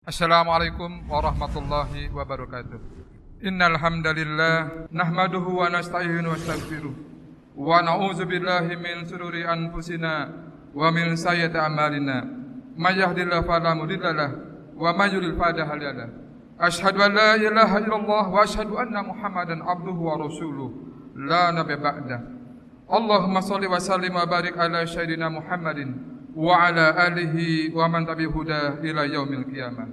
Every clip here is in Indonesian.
Assalamualaikum warahmatullahi wabarakatuh. Innal hamdalillah nahmaduhu wa nasta'inu wa nastaghfiruh wa na'udzu billahi min shururi anfusina wa min sayyiati a'malina. May yahdihillahu fala mudilla lahu wa may yudlil fala hadiya lahu. Asyhadu an la ilaha illallah wa asyhadu anna Muhammadan abduhu wa rasuluh la nabiyya ba'da. Allahumma shalli wa sallim wa barik ala sayyidina Muhammadin wa ala alihi wa man tabi'ahu huda ila yaumil qiyamah.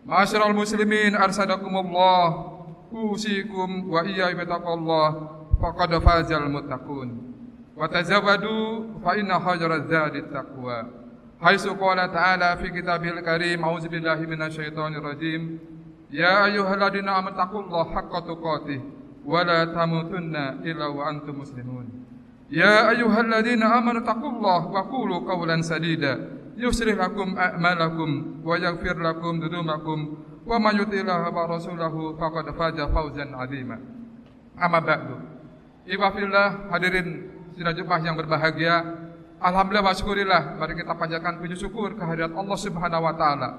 Ma'asyiral muslimin arsadakumullah, usikum wa iyya bittaqwallah faqad fazal muttaqun. Wa tazawwadu fa inna khairaz zadi taqwa. Haitsu qala ta'ala fi kitabil karim, a'udzu billahi minasyaitonir rajim. Ya ayyuhalladzina amanu taqullaha haqqa tuqatih wa la tamutunna illa wa antum muslimun. Ya ayyuhalladzina amanu taqullaha wa qulu qawlan sadida yuslih lakum a'malakum wa yaghfir lakum dzunubakum wa may yuti'illah wa rasulahu faqad faza fawzan 'azima. Amma ba'du. Ikhwafillah, hadirin sidang Jumat yang berbahagia, alhamdulillah wa syukurillah, mari kita panjatkan puji syukur kehadirat Allah Subhanahu wa taala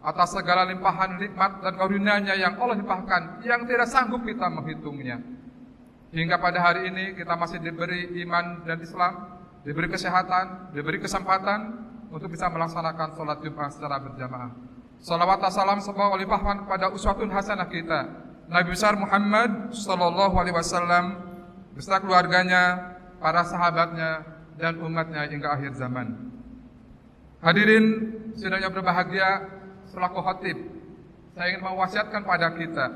atas segala limpahan nikmat dan karunia-Nya yang Allah limpahkan yang tidak sanggup kita menghitungnya. Hingga pada hari ini kita masih diberi iman dan Islam, diberi kesehatan, diberi kesempatan untuk bisa melaksanakan sholat Jumat secara berjamaah. Salawat dan salam semoga limpahkan kepada uswatun hasanah kita, Nabi besar Muhammad sallallahu alaihi wasallam beserta keluarganya, para sahabatnya dan umatnya hingga akhir zaman. Hadirin sidang yang berbahagia, selaku khatib, saya ingin mewasiatkan pada kita,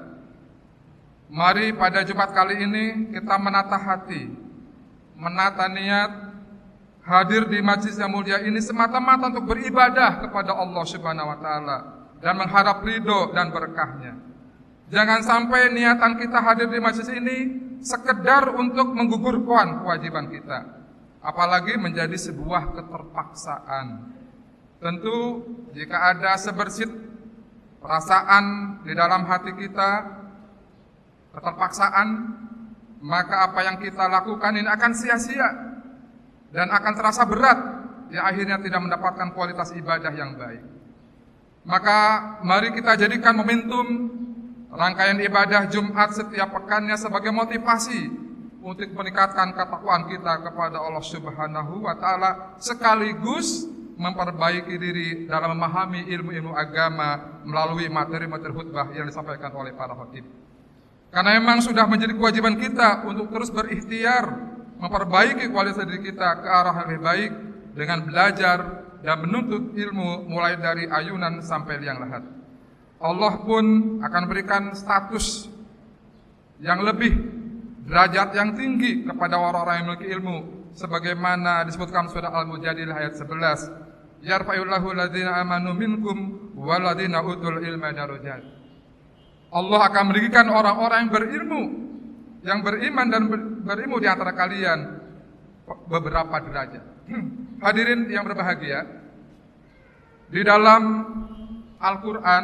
mari pada Jumat kali ini kita menata hati, menata niat, hadir di majlis yang mulia ini semata-mata untuk beribadah kepada Allah Subhanahu wa taala dan mengharap ridho dan berkahnya. Jangan sampai niatan kita hadir di majlis ini sekedar untuk menggugurkan kewajiban kita, apalagi menjadi sebuah keterpaksaan. Tentu jika ada sebersit perasaan di dalam hati kita keterpaksaan, maka apa yang kita lakukan ini akan sia-sia dan akan terasa berat, yang akhirnya tidak mendapatkan kualitas ibadah yang baik. Maka mari kita jadikan momentum rangkaian ibadah Jumat setiap pekannya sebagai motivasi untuk meningkatkan ketakwaan kita kepada Allah Subhanahu wa taala, sekaligus memperbaiki diri dalam memahami ilmu-ilmu agama melalui materi-materi khutbah yang disampaikan oleh para khatib. Karena memang sudah menjadi kewajiban kita untuk terus berikhtiar memperbaiki kualitas diri kita ke arah yang lebih baik dengan belajar dan menuntut ilmu mulai dari ayunan sampai liang lahat. Allah pun akan berikan status yang lebih, derajat yang tinggi kepada orang-orang yang memiliki ilmu, sebagaimana disebutkan surah Al-Mujadilah ayat 11. Yarfa'illahu alladzina amanu minkum walladzina utul ilma darajat. Allah akan memberikan orang-orang yang berilmu, yang beriman dan berilmu di antara kalian beberapa derajat. Hadirin yang berbahagia, di dalam Al-Quran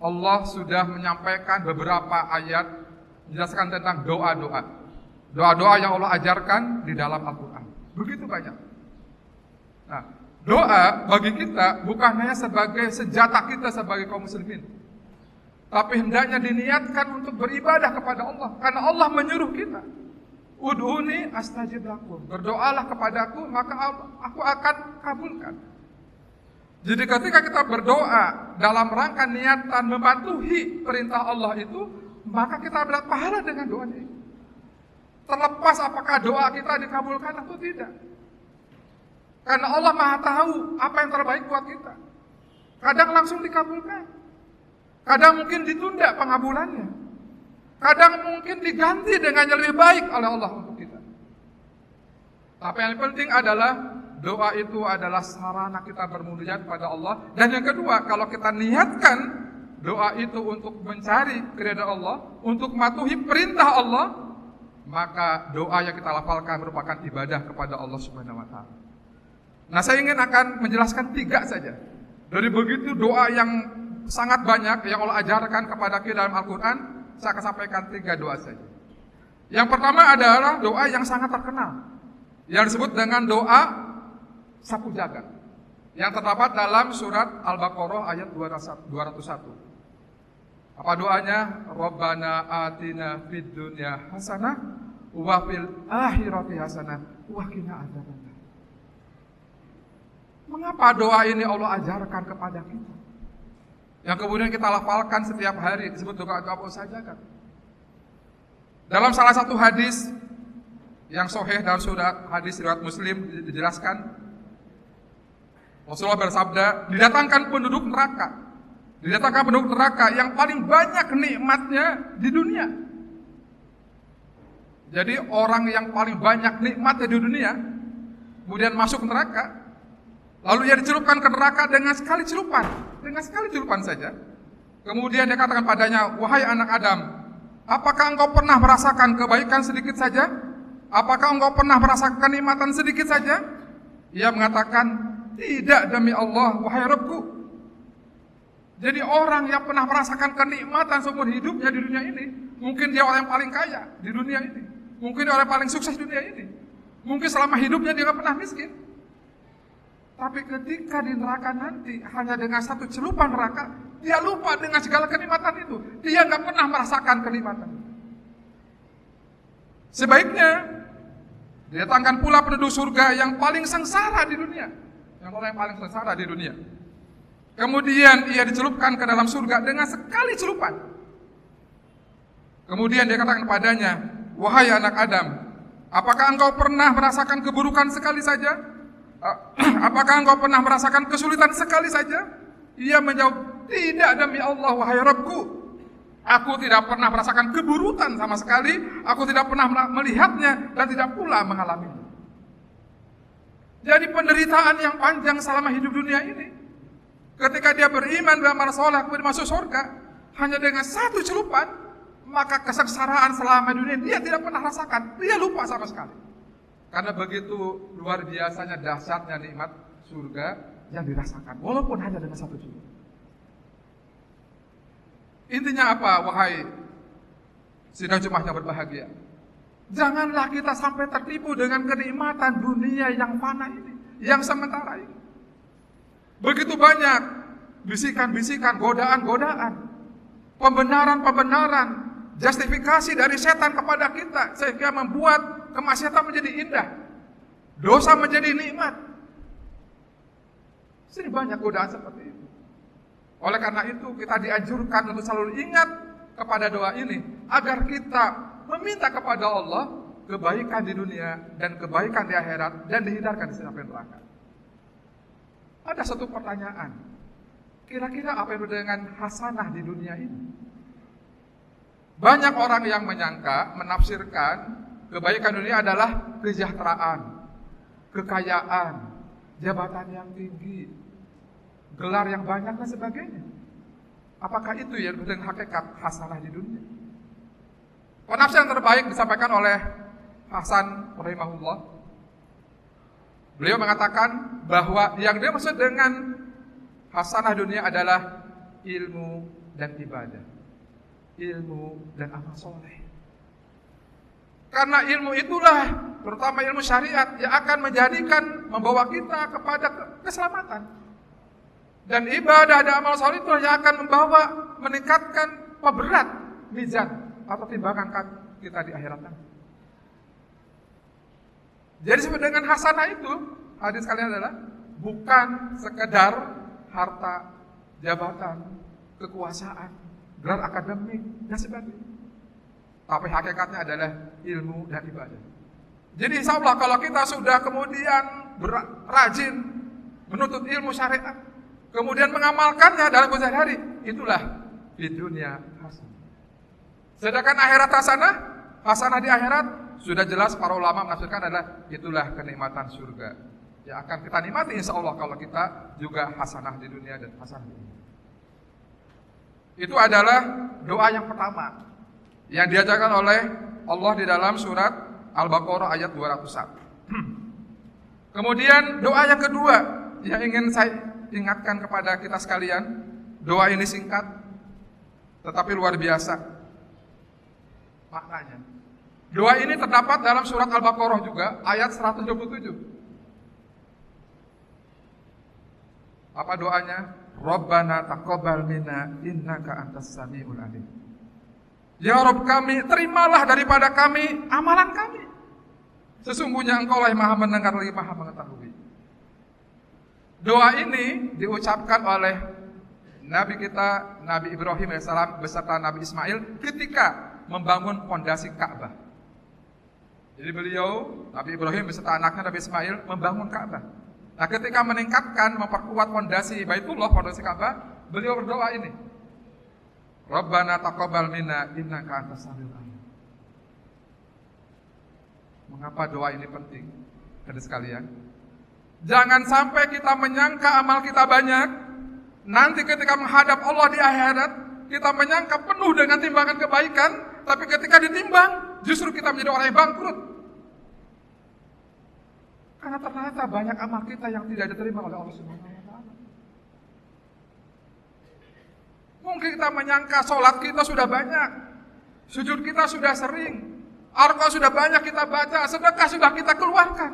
Allah sudah menyampaikan beberapa ayat menjelaskan tentang doa-doa. Doa-doa yang Allah ajarkan di dalam Al-Quran begitu banyak. Nah, doa bagi kita bukan hanya sebagai senjata kita sebagai kaum muslimin, tapi hendaknya diniatkan untuk beribadah kepada Allah, karena Allah menyuruh kita, ud'uni astajib lakum, berdoalah kepadaku maka aku akan kabulkan. Jadi ketika kita berdoa dalam rangka niatan mematuhi perintah Allah itu, maka kita mendapat pahala dengan doa ini, terlepas apakah doa kita dikabulkan atau tidak. Karena Allah Maha tahu apa yang terbaik buat kita. Kadang langsung dikabulkan, kadang mungkin ditunda pengabulannya, kadang mungkin diganti dengan yang lebih baik oleh Allah untuk kita. Tapi yang penting adalah doa itu adalah sarana kita bermunajat pada Allah. Dan yang kedua, kalau kita niatkan doa itu untuk mencari keridhaan Allah, untuk mematuhi perintah Allah, maka doa yang kita lafalkan merupakan ibadah kepada Allah Subhanahu wa taala. Nah, saya ingin akan menjelaskan 3 saja dari begitu doa yang sangat banyak yang Allah ajarkan kepada kita dalam Al-Quran. Saya akan sampaikan 3 doa saja. Yang pertama adalah doa yang sangat terkenal, yang disebut dengan doa sapu jagat. yang terdapat dalam surat Al-Baqarah ayat 201. Apa doanya? Rabbana atina fid dunya hasanah wa fil akhirati hasanah wa qina adzabannar. Mengapa doa ini Allah ajarkan kepada kita? Yang kemudian kita lafalkan setiap hari, disebut doa saja kan? Dalam salah satu hadis yang sahih dalam surat hadis riwayat Muslim dijelaskan, Rasulullah bersabda, didatangkan penduduk neraka yang paling banyak nikmatnya di dunia. Jadi orang yang paling banyak nikmatnya di dunia kemudian masuk neraka, lalu ia dicelupkan ke neraka dengan sekali celupan saja. Kemudian dia katakan padanya, wahai anak Adam, apakah engkau pernah merasakan kebaikan sedikit saja? Apakah engkau pernah merasakan kenikmatan sedikit saja? Ia mengatakan, tidak demi Allah, wahai Rabbku. Jadi orang yang pernah merasakan kenikmatan seumur hidupnya di dunia ini, mungkin dia orang yang paling kaya di dunia ini, mungkin dia orang yang paling sukses di dunia ini, mungkin selama hidupnya dia gak pernah miskin. Tapi ketika di neraka nanti, hanya dengan satu celupan neraka, dia lupa dengan segala kenikmatan itu. Dia gak pernah merasakan kenikmatan. Sebaiknya didatangkan pula penduduk surga yang paling sengsara di dunia, yang orang yang paling sengsara di dunia. Kemudian ia dicelupkan ke dalam surga dengan sekali celupan. Kemudian dia katakan kepadanya, wahai anak Adam, apakah engkau pernah merasakan keburukan sekali saja? Apakah engkau pernah merasakan kesulitan sekali saja? Ia menjawab, tidak demi Allah, wahai Rabbku. Aku tidak pernah merasakan keburukan sama sekali. Aku tidak pernah melihatnya dan tidak pula mengalaminya. Jadi penderitaan yang panjang selama hidup dunia ini, ketika dia beriman beramal saleh kemudian masuk surga, hanya dengan satu celupan, maka kesengsaraan selama dunia dia tidak pernah rasakan. Dia lupa sama sekali. Karena begitu luar biasanya dahsyatnya nikmat surga yang dirasakan, walaupun hanya dengan satu celupan. Intinya apa, wahai sidang Jumat yang berbahagia? Janganlah kita sampai tertipu dengan kenikmatan dunia yang fana ini, yang sementara ini. Begitu banyak bisikan-bisikan, godaan-godaan, pembenaran-pembenaran, justifikasi dari setan kepada kita, sehingga membuat kemaksiatan menjadi indah, dosa menjadi nikmat. Sini banyak godaan seperti itu. Oleh karena itu kita dianjurkan untuk selalu ingat kepada doa ini, agar kita meminta kepada Allah kebaikan di dunia dan kebaikan di akhirat, dan dihindarkan dari api neraka. Ada satu pertanyaan, kira-kira apa yang dengan hasanah di dunia ini? Banyak orang yang menyangka, menafsirkan kebaikan dunia adalah kesejahteraan, kekayaan, jabatan yang tinggi, gelar yang banyak dan sebagainya. Apakah itu yang dengan hakikat hasanah di dunia? Penafsiran terbaik disampaikan oleh Hasan rahimahullah. Beliau mengatakan bahwa yang dia maksud dengan hasanah dunia adalah ilmu dan ibadah, ilmu dan amal soleh. Karena ilmu itulah, terutama ilmu syariat, yang akan membawa kita kepada keselamatan. Dan ibadah dan amal soleh itu yang akan meningkatkan peberat mizan atau timbangan kita di akhirat nanti. Jadi sebenarnya dengan hasanah itu, hadis kalian adalah bukan sekedar harta, jabatan, kekuasaan, gelar akademik dan sebagainya. Tapi hakikatnya adalah ilmu dan ibadah. Jadi insya Allah kalau kita sudah kemudian rajin menuntut ilmu syariat, kemudian mengamalkannya dalam sehari-hari, itulah di dunia hasanah. Sedangkan akhirat hasanah di akhirat, sudah jelas para ulama menafsirkan adalah itulah kenikmatan surga yang akan kita nikmati insya Allah kalau kita juga hasanah di dunia dan hasanah di dunia. Itu adalah doa yang pertama yang diajarkan oleh Allah di dalam surat Al-Baqarah ayat 201. Kemudian doa yang kedua yang ingin saya ingatkan kepada kita sekalian, doa ini singkat tetapi luar biasa maknanya. Doa ini terdapat dalam surat Al-Baqarah juga ayat 127. Apa doanya? Rabbana taqabbal minna innaka antas samiul alim. Ya Rabb kami, terimalah daripada kami amalan kami. Sesungguhnya Engkau lah yang Maha mendengar lagi Maha mengetahui. Doa ini diucapkan oleh Nabi kita, Nabi Ibrahim AS beserta Nabi Ismail ketika membangun pondasi Ka'bah. Jadi beliau, Nabi Ibrahim beserta anaknya Nabi Ismail membangun Ka'bah. Nah, ketika meningkatkan, memperkuat pondasi Baitullah, pondasi Ka'bah, beliau berdoa ini. Rabbana taqabbal minna innaka antas samiul alim. Mengapa doa ini penting? Saudara sekalian, jangan sampai kita menyangka amal kita banyak, nanti ketika menghadap Allah di akhirat, kita menyangka penuh dengan timbangan kebaikan, tapi ketika ditimbang, justru kita menjadi orang yang bangkrut. Karena ternyata banyak amal kita yang tidak diterima oleh Allah Subhanahu wa taala. Mungkin kita menyangka sholat kita sudah banyak, sujud kita sudah sering, Al-Quran sudah banyak kita baca, sedekah sudah kita keluarkan.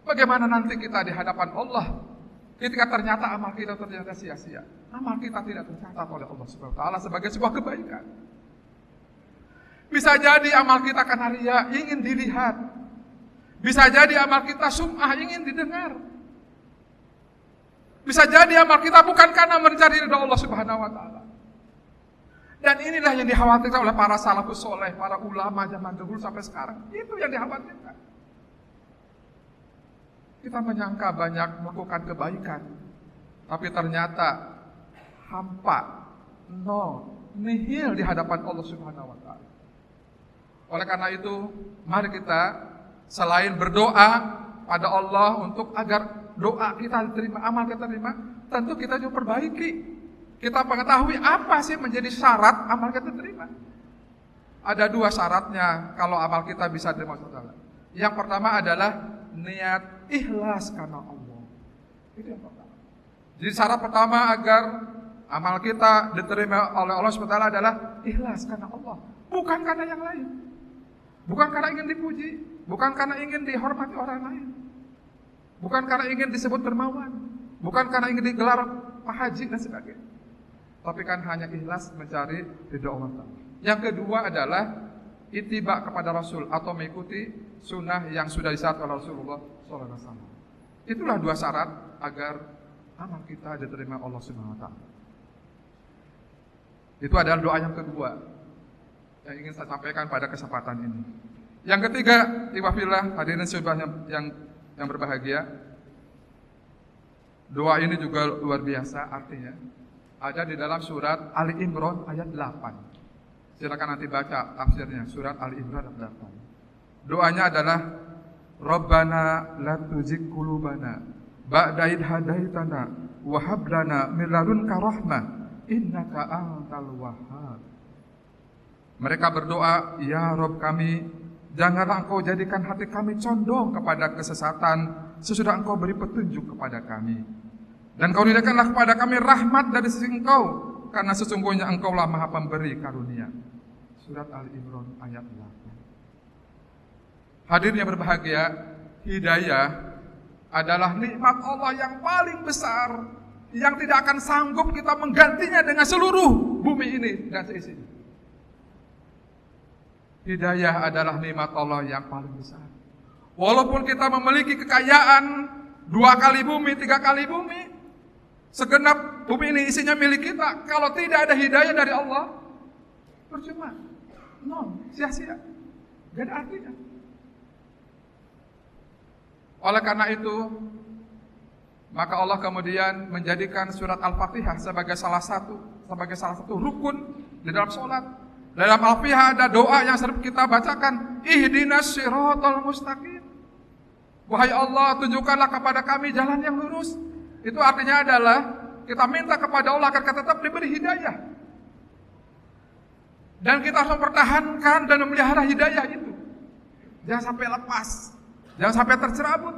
Bagaimana nanti kita di hadapan Allah ketika ternyata amal kita ternyata sia-sia? Amal kita tidak tercatat oleh Allah Subhanahu wa taala sebagai sebuah kebaikan. Bisa jadi amal kita karena ria, ingin dilihat. Bisa jadi amal kita sum'ah, ingin didengar. Bisa jadi amal kita bukan karena mencari ridha Allah Subhanahu wa taala. Dan inilah yang dikhawatirkan oleh para salafus soleh, para ulama zaman dahulu sampai sekarang. Itu yang dikhawatirkan. Kita menyangka banyak melakukan kebaikan, tapi ternyata hampa, nol, nihil di hadapan Allah Subhanahu wa taala. Oleh karena itu, mari kita selain berdoa pada Allah untuk agar doa kita diterima, amal kita diterima, tentu kita juga perbaiki. Kita mengetahui apa sih menjadi syarat amal kita diterima. Ada dua syaratnya kalau amal kita bisa diterima Allah. Yang pertama adalah niat ikhlas karena Allah. Itu yang pertama. Jadi syarat pertama agar amal kita diterima oleh Allah SWT adalah ikhlas karena Allah, bukan karena yang lain. Bukan karena ingin dipuji, bukan karena ingin dihormati orang lain, bukan karena ingin disebut dermawan, bukan karena ingin digelar Pak Haji dan sebagainya. Tapi kan hanya ikhlas mencari ridha Allah. Yang kedua adalah ittiba kepada Rasul atau mengikuti sunnah yang sudah disyariatkan oleh Rasulullah SAW. Itulah dua syarat agar amal kita diterima Allah Subhanahu wa taala. Itu adalah doa yang kedua yang ingin saya sampaikan pada kesempatan ini. Yang ketiga, ikhwafillah, hadirin subhanahu yang berbahagia. Doa ini juga luar biasa artinya. Ada di dalam surat Ali Imran ayat 8. Silakan nanti baca tafsirnya, surat Ali Imran ayat 8. Doanya adalah Rabbana la tuzigh qulubana ba'da idh hadaitana wa hab lana min ladunka rahmah innaka antal wahhab. Mereka berdoa, ya Rabb kami, janganlah Engkau jadikan hati kami condong kepada kesesatan sesudah Engkau beri petunjuk kepada kami. Dan Kau berikanlah kepada kami rahmat dari sisi Engkau, karena sesungguhnya Engkau lah Maha Pemberi karunia. Surat Ali Imran ayat 8. Hadirin yang berbahagia, hidayah adalah nikmat Allah yang paling besar, yang tidak akan sanggup kita menggantinya dengan seluruh bumi ini dan seisinya. Hidayah adalah nikmat Allah yang paling besar. Walaupun kita memiliki kekayaan 2 kali bumi, 3 kali bumi, segenap bumi ini isinya milik kita, kalau tidak ada hidayah dari Allah, percuma, sia-sia, gak ada artinya. Oleh karena itu, maka Allah kemudian menjadikan surat Al-Fatihah sebagai salah satu rukun di dalam sholat. Dalam Al-Fatihah ada doa yang sering kita bacakan, ihdinas siratal mustaqim. Wahai Allah, tunjukkanlah kepada kami jalan yang lurus. Itu artinya adalah kita minta kepada Allah agar kita tetap diberi hidayah. Dan kita harus mempertahankan dan memelihara hidayah itu. Jangan sampai lepas, jangan sampai tercerabut.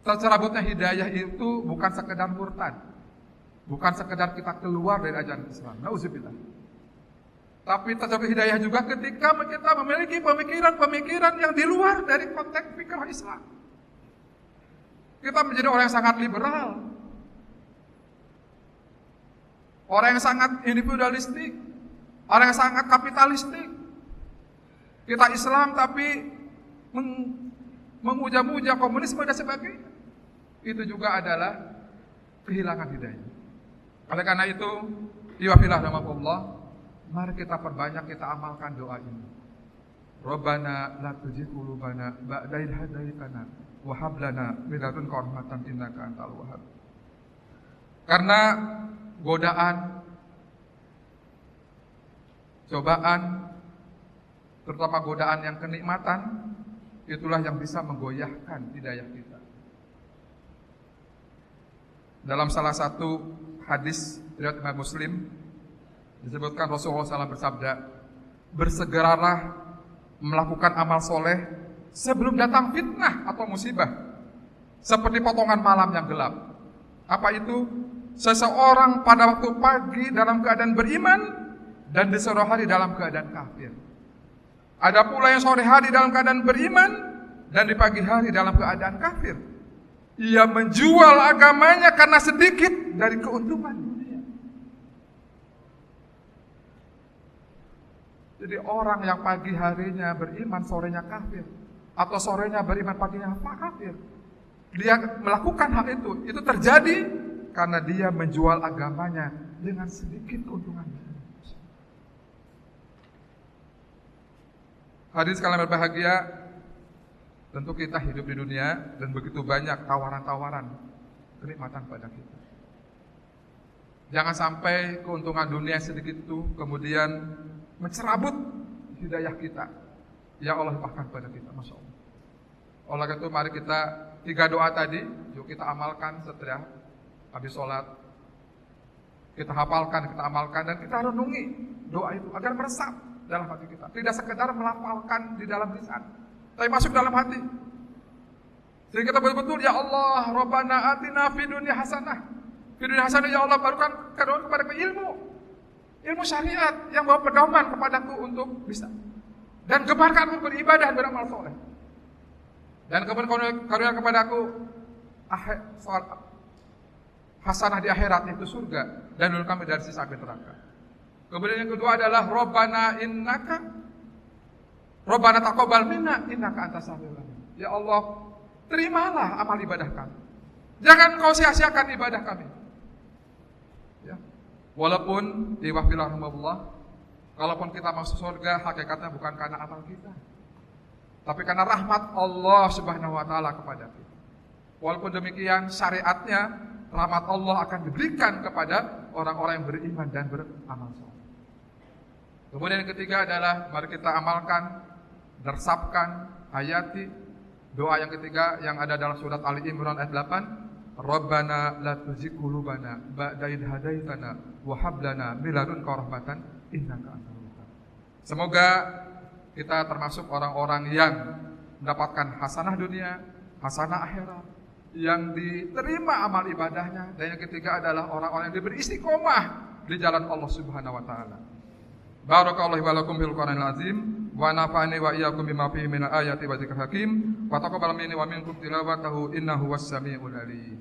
Tercerabutnya hidayah itu bukan sekedar murtad, bukan sekedar kita keluar dari ajaran Islam. Nauzubillah. Tapi taufik hidayah juga ketika kita memiliki pemikiran-pemikiran yang di luar dari konteks fikih Islam. Kita menjadi orang yang sangat liberal, orang yang sangat individualistik, orang yang sangat kapitalistik. Kita Islam tapi memuja-muja komunisme dan sebagainya. Itu juga adalah kehilangan hidayah. Oleh karena itu, iwafillah rahmatullah, mari kita perbanyak, kita amalkan doa ini. Rabbana la tuzigh qulubana ba'da idh hadaitana wa hab lana min ladunka rahmatan innaka antal wahhab. Karena godaan, cobaan, terutama godaan yang kenikmatan, itulah yang bisa menggoyahkan hidayah kita. Dalam salah satu hadis riwayat Imam Muslim disebutkan Rasulullah SAW bersabda, bersegeralah melakukan amal soleh sebelum datang fitnah atau musibah, seperti potongan malam yang gelap. Apa itu? Seseorang pada waktu pagi dalam keadaan beriman dan di sore hari dalam keadaan kafir. Ada pula yang sore hari dalam keadaan beriman dan di pagi hari dalam keadaan kafir. Ia menjual agamanya karena sedikit dari keuntungan dunia. Jadi orang yang pagi harinya beriman, sorenya kafir, atau sorenya beriman, paginya kafir, dia melakukan hal itu terjadi karena dia menjual agamanya dengan sedikit keuntungan. Hadirin sekalian berbahagia, tentu kita hidup di dunia dan begitu banyak tawaran-tawaran kenikmatan pada kita. Jangan sampai keuntungan dunia sedikit itu kemudian mencerabut hidayah kita. Ya Allah limpahkan pada kita, Masya Allah. Oleh karena itu mari kita 3 doa tadi, yuk kita amalkan setelah habis sholat. Kita hafalkan, kita amalkan, dan kita renungi doa itu agar meresap dalam hati kita. Tidak sekedar melafalkan di dalam lisan, tapi masuk dalam hati. Sehingga kita betul-betul, ya Allah, Rabbana atina fid dunya hasanah. Fid dunya hasanah, ya Allah, barukan kepada ilmu syariat yang bawa pedoman kepadaku untuk bisa. Dan gebarkan aku beribadah dan beramal soleh. Dan kemudian karunia kepadaku hasanah di akhirat, itu surga, dan dulu kami dari sisa api neraka. Kemudian yang kedua adalah Rabbana taqabbal minna innaka antas samiul alim. Ya Allah, terimalah amal ibadah kami. Jangan kau sia-siakan ibadah kami. Ya. Walaupun di wafillah rahmatullah, kalaupun kita masuk surga, hakikatnya bukan karena amal kita, tapi karena rahmat Allah Subhanahu wa taala kepada kita. Walaupun demikian, syariatnya rahmat Allah akan diberikan kepada orang-orang yang beriman dan beramal saleh. Kemudian yang ketiga adalah mari kita amalkan, resapkan, hayati doa yang ketiga yang ada dalam surat Ali Imran ayat 8, Rabbana la tuzigh qulubana ba'da idh hadaitana wa hab lana min ladunka rahmatan innaka antal wahhab. Semoga kita termasuk orang-orang yang mendapatkan hasanah dunia, hasanah akhirat, yang diterima amal ibadahnya, dan yang ketiga adalah orang-orang yang diberi istiqomah di jalan Allah Subhanahu wa taala. Barakallahu wa lakum fil Qur'anil azim wa nafa'ani wa iyyakum bima fihi minal ayati wa dzikril hakim wa taqabbal minni wa minkum tilawatahu innahu was-sami'ul alim.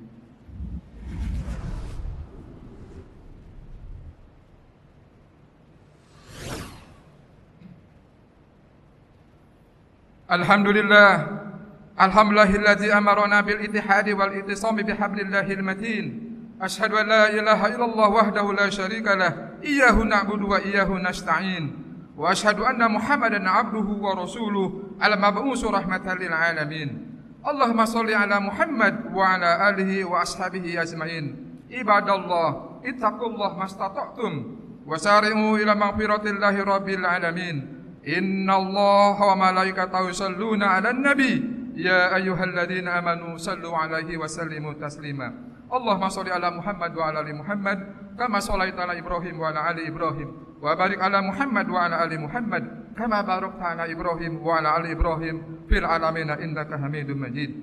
Alhamdulillah, alhamdulillahilladzi amarna bil ittihadi wal ittisami bihablillahil matin. Asyhadu an la ilaha illallah wahdahu la syarika lah, iyyahu na'budu wa iyyahu nasta'in. Wa asyhadu anna Muhammadan 'abduhu wa rasuluhu al-mab'uts rahmatan lil alamin. Allahumma shalli ala Muhammad wa ala alihi wa ashabihi ajmain. Ibadallah, ittaqullaha mastata'tum wa sari'u ila maghfiratillahi rabbil alamin. Innallaha wa malaikatahu yusholluna 'alan nabi. Ya ayyuhalladzina amanu sallu 'alaihi wa sallimu taslima. Allahumma sholli ala Muhammad wa ala ali Muhammad kama shallaita ala Ibrahim wa ala ali Ibrahim wa barik ala Muhammad wa ala ali Muhammad kama barakta ala Ibrahim wa ala ali Ibrahim fil alamin innaka Hamidum Majid.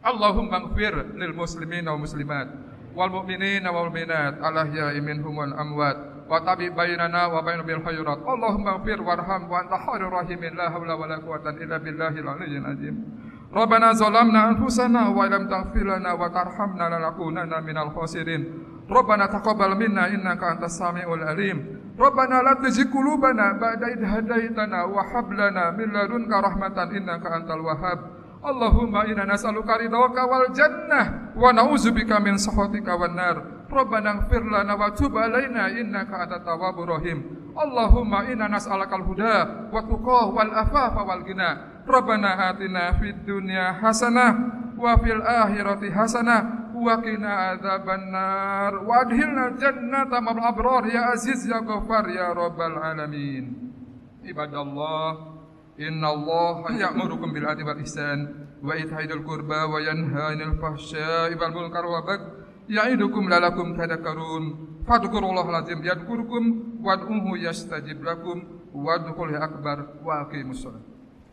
Allahumma ighfir lil muslimina wal muslimat wal mu'minina wal mu'minat al ahya'i minhum wal amwat wa tabi bainana wa bain bil khairat. Allahumma ighfir warham wa anta khairur rahimin. La haula wala quwwata illa billahil aliyyil azim. Rabbana zalamna anfusana wa lam taghfir lana wa tarhamna lanakunanna minal khasirin. Rabbana taqabbal minna innaka antas samiul alim. Rabbana la tuzigh qulubana ba'da idh hadaitana wa hab lana min ladunka rahmatan innaka antal wahhab. Allahumma inna nas'aluka ridhaka wal jannah wa na'udzubika min sakhatika wan nar. Rabbana ighfir lana wa tub alaina innaka antat tawwabur rahim. Allahumma inna nas'alakal huda wa tuqa wal afafa wal ghina. Rabbana atina fid dunya hasanah wa fil akhirati hasanah wa qina adzabannar wa adkhilna jannata ma'al abrar ya aziz ya ghaffar ya rabbal alamin. Ibadallah, innallaha ya'murukum bil 'adli wal ihsan wa ita'i dzil qurba wa yanha 'anil fahsya'i wal munkari wal baghi ya'idukum la'allakum tadhakkarun. Fadhkurullahal azim yadhkurkum wad'uhu yastajib lakum wad'uhu akbar wa aqimus shalah.